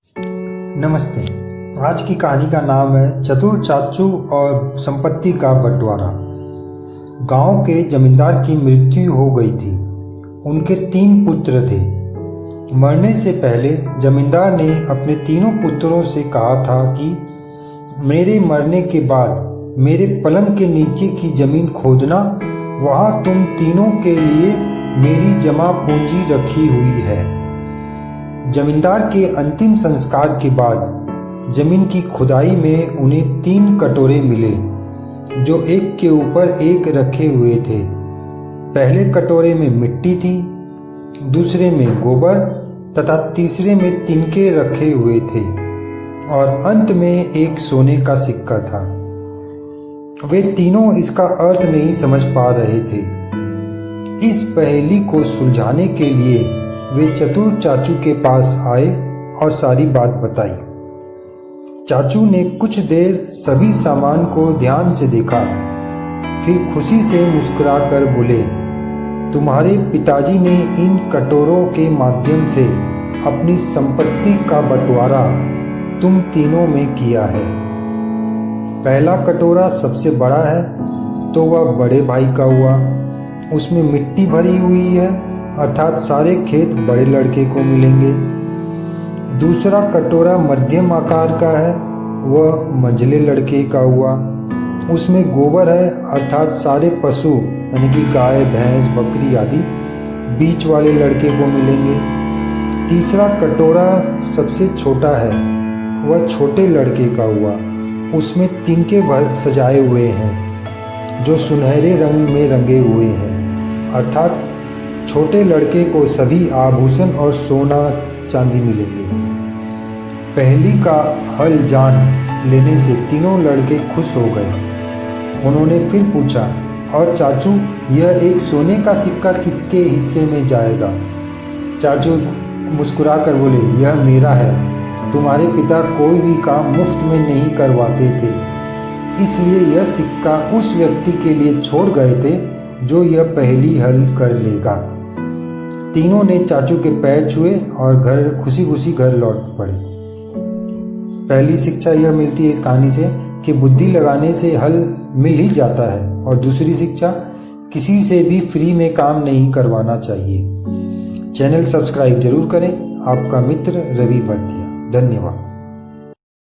नमस्ते। आज की कहानी का नाम है चतुर चाचू और संपत्ति का बंटवारा। गांव के जमींदार की मृत्यु हो गई थी। उनके 3 पुत्र थे। मरने से पहले जमींदार ने अपने तीनों पुत्रों से कहा था कि मेरे मरने के बाद मेरे पलंग के नीचे की जमीन खोदना, वहां तुम तीनों के लिए मेरी जमा पूंजी रखी हुई है। जमींदार के अंतिम संस्कार के बाद जमीन की खुदाई में उन्हें 3 कटोरे मिले, जो एक के ऊपर एक रखे हुए थे। पहले कटोरे में मिट्टी थी, दूसरे में गोबर तथा तीसरे में तिनके रखे हुए थे और अंत में एक सोने का सिक्का था। वे तीनों इसका अर्थ नहीं समझ पा रहे थे। इस पहेली को सुलझाने के लिए वे चतुर चाचू के पास आए और सारी बात बताई। चाचू ने कुछ देर सभी सामान को ध्यान से देखा, फिर खुशी से मुस्कुराकर बोले, तुम्हारे पिताजी ने इन कटोरों के माध्यम से अपनी संपत्ति का बंटवारा तुम तीनों में किया है। पहला कटोरा सबसे बड़ा है तो वह बड़े भाई का हुआ। उसमें मिट्टी भरी हुई है, अर्थात सारे खेत बड़े लड़के को मिलेंगे। दूसरा कटोरा मध्यम आकार का है, वह मंझले लड़के का हुआ। उसमें गोबर है, अर्थात सारे पशु यानी कि गाय, भैंस, बकरी आदि बीच वाले लड़के को मिलेंगे। तीसरा कटोरा सबसे छोटा है, वह छोटे लड़के का हुआ। उसमें तिनके भर सजाए हुए हैं, जो सुनहरे रंग में रंगे हुए हैं, अर्थात छोटे लड़के को सभी आभूषण और सोना चांदी मिलेंगे। पहली का हल जान लेने से तीनों लड़के खुश हो गए। उन्होंने फिर पूछा, और चाचू, यह एक सोने का सिक्का किसके हिस्से में जाएगा? चाचू मुस्कुरा कर बोले, यह मेरा है। तुम्हारे पिता कोई भी काम मुफ्त में नहीं करवाते थे, इसलिए यह सिक्का उस व्यक्ति के लिए छोड़ गए थे जो यह पहेली हल कर लेगा। तीनों ने चाचू के पैर छुए और खुशी खुशी घर लौट पड़े। पहली शिक्षा यह मिलती है इस कहानी से कि बुद्धि लगाने से हल मिल ही जाता है, और दूसरी शिक्षा, किसी से भी फ्री में काम नहीं करवाना चाहिए। चैनल सब्सक्राइब जरूर करें। आपका मित्र रवि भरतिया। धन्यवाद।